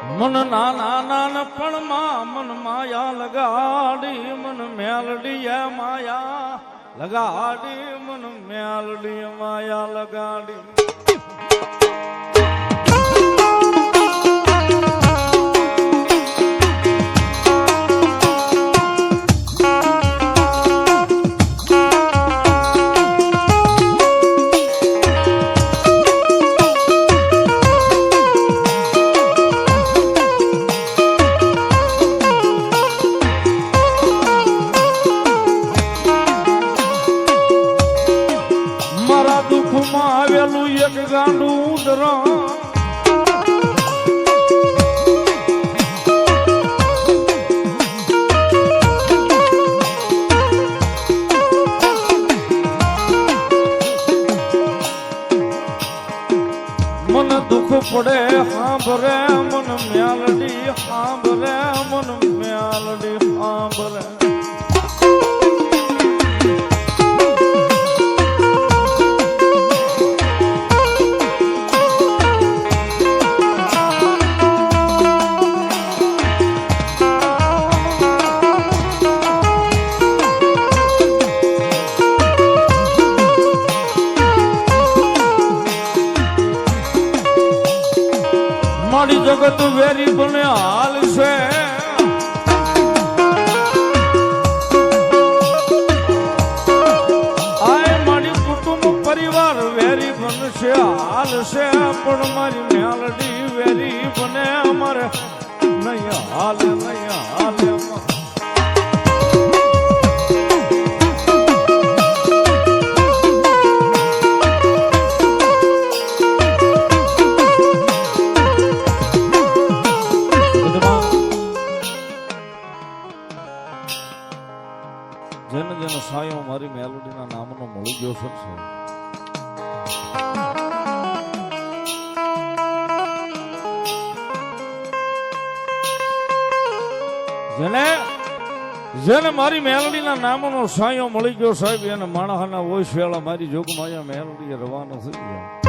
મન નાના નાનપણમાં મન માયા લગાડી મન મેલડી માયા લગાડી મન મેલડી માયા લગાડી આવેલું એક ગાંડું ઉદરા મન દુઃખ પડે સાંભળે મન મ્યાલડી સાંભળે મન મ્યાલડી સાંભળે મારી જગત વેરી બને હાલ છે આય મારી કુટુંબ પરિવાર વેરી બનશે હાલ છે પણ મારી મેલડી વેરી બને અમારે નહીં હાલ નહીં હાલ જેને જેનો સાયો મારી મેલોડીના નામનો મળી ગયો છે જેને જેને મારી મેલોડીના નામનો સાયો મળી ગયો સાહેબ એને માણસના વોઇસ વેળા મારી જોગમાં અહીંયા મેલોડી રવાનો થઈ ગયા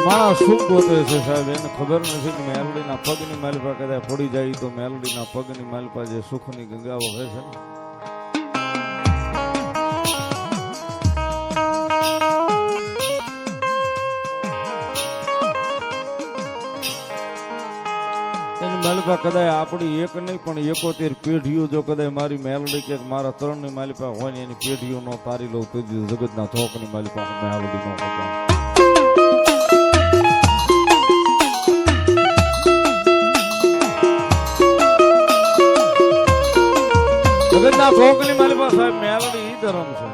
મારા શું ગોતે છે સાહેબ એને ખબર નથી કે મેલડીના પગની માલિપા કદાચ પડી જાય તો મેલડીના પગની માલિપા જે સુખની ગંગા વહે છે એની માલિપા કદાચ આપણી એક નહીં પણ 71 પેઢીઓ જો કદાચ મારી મેલડી કે મારા 3 ની માલિપા હોય ને એની પેઢીઓ નો તારી લઉં તો જગતના થોકની માલિપા મેલડી નો હોય જગતના થોકની મારી પાસે મેલડી ઈ ધર્મ છે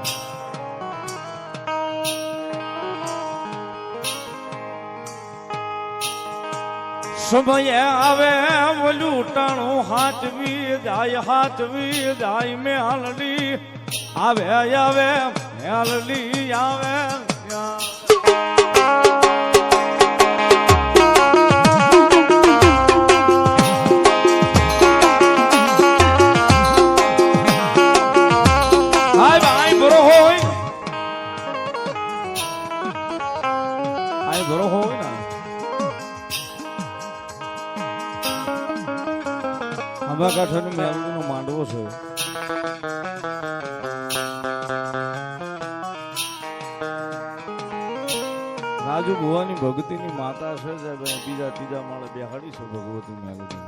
સમય આવે ઓલું ટાણું હાથવી જાય મેલડી આવે આવે મેલડી આવે ભરો હોય ને આંબા કાંઠાની મેલડીનો માંડવો છે રાજુ ભુવાની ભગતીની માતા છે બીજા ત્રીજા માળે બેહાડી છે ભગવતી મેલડી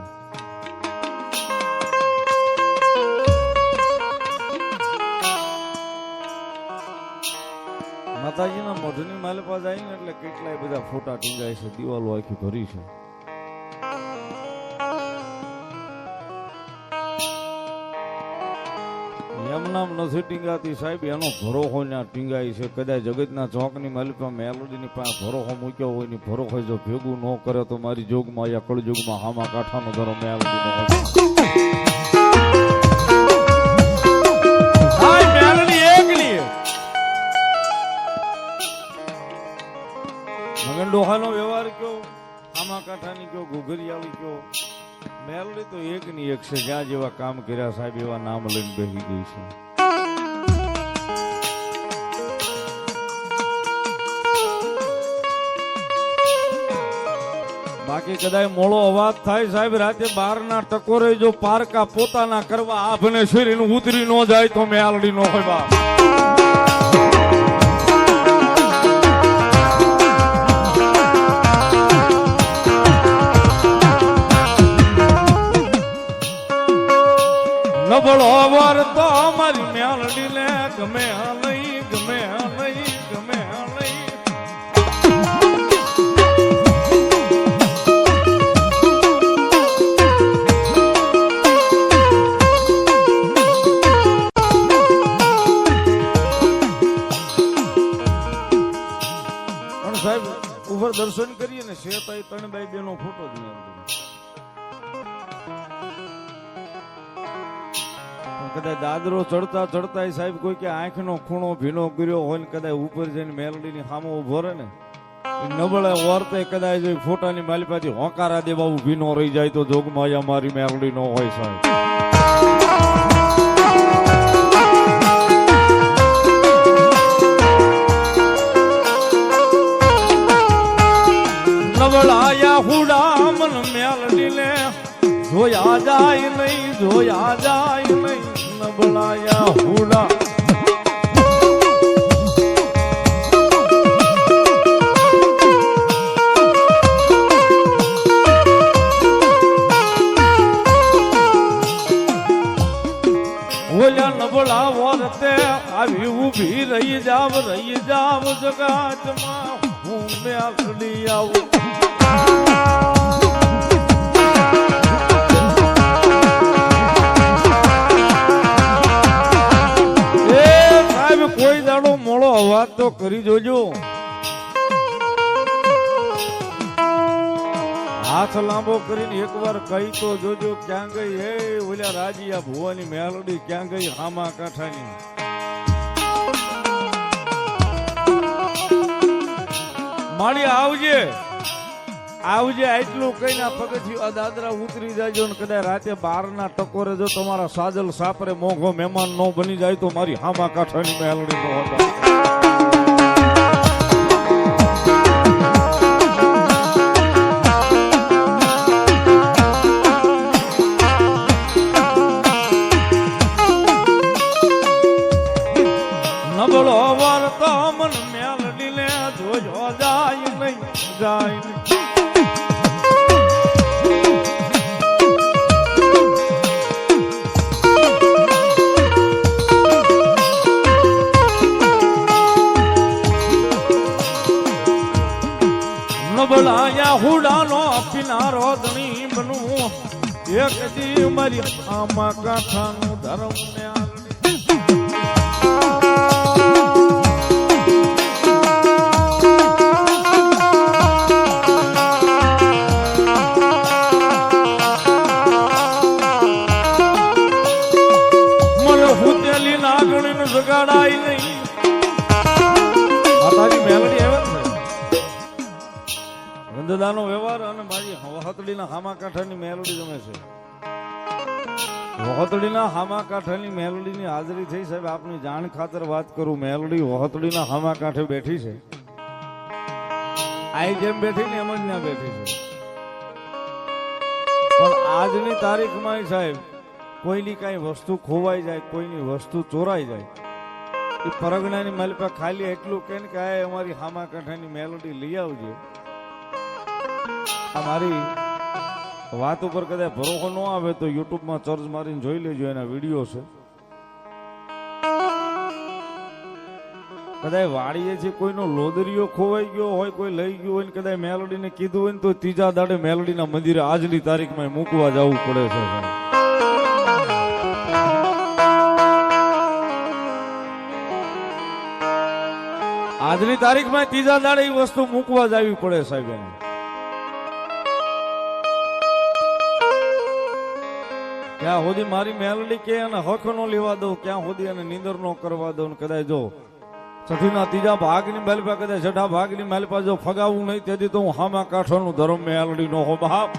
માતાજીના મોઢની માલિપા જાય ને એટલે કેટલાય બધા ફોટા ટીંગાય છે દિવાલો આખી ભરી છે એમ નામ નથી ટીંગાતી સાહેબ એનો ભરોહો ત્યાં ટીંગાય છે કદાચ જગતના ચોકની માલિપા મેલડીની પાસે ભરોહો મૂક્યો હોય ને ભરોહો જો ભેગું ન કરે તો મારી જોગમાં યા કળજોગમાં હામા કાંઠાનો ધરો મેલડીનો મેલડી એકલી મગન ડોહાનો વ્યવહાર કયો આમા કાંઠાની કયો ઘુઘરિયાળી કયો મેલડી મેલડી તો એક ની એક છે, જ્યાં જેવા કામ કર્યા સાહેબ એવા નામ લઈને બેસી ગઈ છે. બાકી કદાચ મોળો અવાજ થાય સાહેબ રાતે 12 ના ટકોરે જો પારકા પોતાના કરવા આભને શરીર ઉતરી ન જાય તો મેલડી નો હોય બાપ. નબળો વર તો અમારી મેલડી ને ગમે નહીં, ગમે નહીં, ગમે નહીં. સાહેબ ઉપર દર્શન કરીએ ને શેતાઈ 3x2 નો ફોટો જ નહીં. કદાચ દાદરો ચડતા ચડતા સાહેબ કોઈ કે આંખનો ખૂણો ભીનો કર્યો હોય ને કદાચ ઉપર જઈને મેલડીની સામે ઉભો રહે ને નબળે વર્તે કદાચ ફોટાની માલિપાથી હોકારા દેવા ભીનો રહી જાય તો જોગમાં મારી મેલડી નો હોય સાહેબ. નબળાયા હુડા મન મેલડી ને જોયા જાય નહીં, જોયા જાય નહીં. નબળાયા હુડા ઓલા નબળા વર્તે આવી ઊભી રહી જાવ જગાતમાં હું મેલડી આવું. કોઈ દાડો મોળો અવાજ તો કરી જોજો. હાથ લાંબો કરીને એકવાર કહી તો જોજો ક્યાં ગઈ હે ઓલા રાજીયા ભુવાની મેલડી, ક્યાં ગઈ હામા કાંઠાની. માળી આવજે આવજે આટલું કઈ પગથિયું દાદરા ઉતરી જાયજો ને કદાચ રાતે 12 ના ટકોરે જો તમારા સાજલ સાપરે મોઘો મહેમાન નો બની જાય તો મારી હામા કાંઠાની મેલડી નો હતો. નબળો વર્તો મન મેલડી ને જોજો જાય નહીં, જાય નહીં. નબળાયા હુડાનો પીનારો ધણી બનું એક દી મારી આમાં કાંઠાનું ધર્મ ને મને હુતેલી નાગણી જગાડાય નહીં. માતાજી મેલડી આવે છે વંદદાનો વ્યવહાર અને મારી વહતડીના હામા કાંઠાની મેલડી ગમે છે. વહતડીના હામા કાંઠાની મેલડીની હાજરી થઈ સાહેબ. આપની જાણ ખાતર વાત કરું, મેલડી વહતડીના હામા કાંઠે બેઠી છે. આઈ જેમ બેઠી ને એમ જ ના બેઠી છે. પણ આજની તારીખમાં સાહેબ કોઈની કઈ વસ્તુ ખોવાઈ જાય, કોઈની વસ્તુ ચોરાઈ જાય, એ પરગણાની માલિપા ખાલી એટલું કે આ અમારી હામા કાંઠાની મેલડી લઈ આવજે. આ મારી વાત ઉપર કદાચ ભરોસો ન આવે તો યુટ્યુબમાં સર્ચ મારીને જોઈ લેજો, એના વિડીયો છે. કદાચ વાડીએ છે કોઈનો લોદરીઓ ખોવાઈ ગયો હોય, કોઈ લઈ ગયો હોય ને કદાચ મેલડીને કીધું હોય ને તો ત્રીજા દાડે મેલડીના મંદિરે આજની તારીખમાં મૂકવા જવું પડે છે. આજની તારીખમાં ત્રીજા દાડે એ વસ્તુ મૂકવા જવી પડે સાહેબ. એને ક્યાં સુધી મારી મેલડી કે એને હક નો લેવા દઉં, ક્યાં સુધી એને નીંદર નો કરવા દઉં. કદાચ જો છઠ્ઠીના ત્રીજા ભાગની માલિપા કદાચ છઠ્ઠા ભાગની માલિપા જો ફગાવું નહીં તેથી તો હું હામા કાંઠાનું ધર્મ મેલડી નો હો બાપ.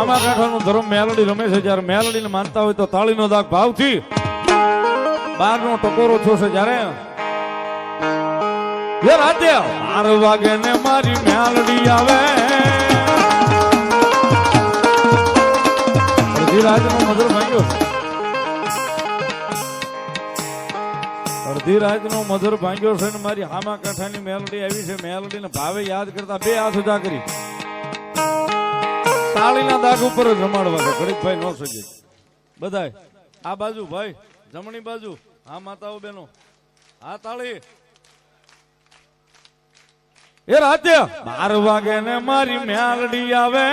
હામા કાંઠાનો ધર્મ મેલડી રમે છે. જ્યારે મેલડીને માનતા હોય તો તાળીનો દાગ ભાવથી બારનો ટકોરો થશે. જ્યારે રાતે 12 વાગે ને મારી મેલડી આવે, અડધી રાતનો મધુર ભાંગ્યો, અડધી રાતનો મધુર ભાંગ્યો છે ને મારી હામા કાંઠાની મેલડી આવી છે. મેલડીને ભાવે યાદ કરતા બે હાથ ઉજા કરી તાળીના દાગ ઉપર જ રમાડવા છે. ઘડીકભાઈ નો સજે બધાય આ બાજુ ભાઈ, જમણી બાજુ, હા માતાઓ બેનો, હા તાળી. એ રાતે 12 વાગે ને મારી મેલડી આવે,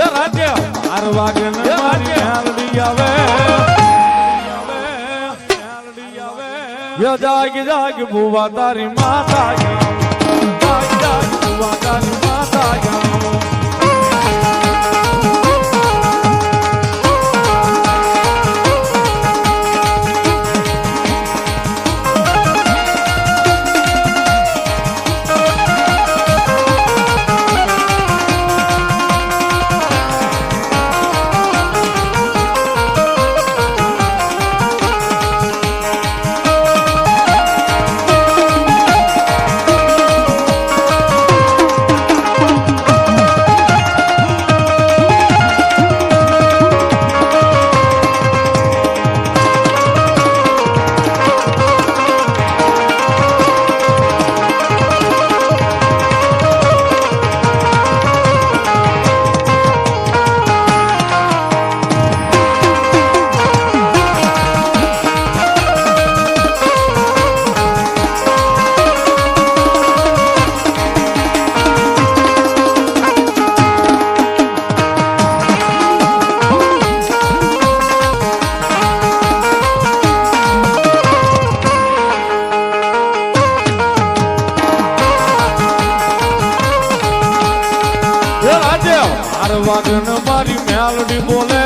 એ રાતે 12 વાગે ને મારી મેલડી આવે, જાગ જાગ બુવા તારી માતા, જાગ જાગ બુવા તારી માતા. વાગન મારી મેલડી બોલે,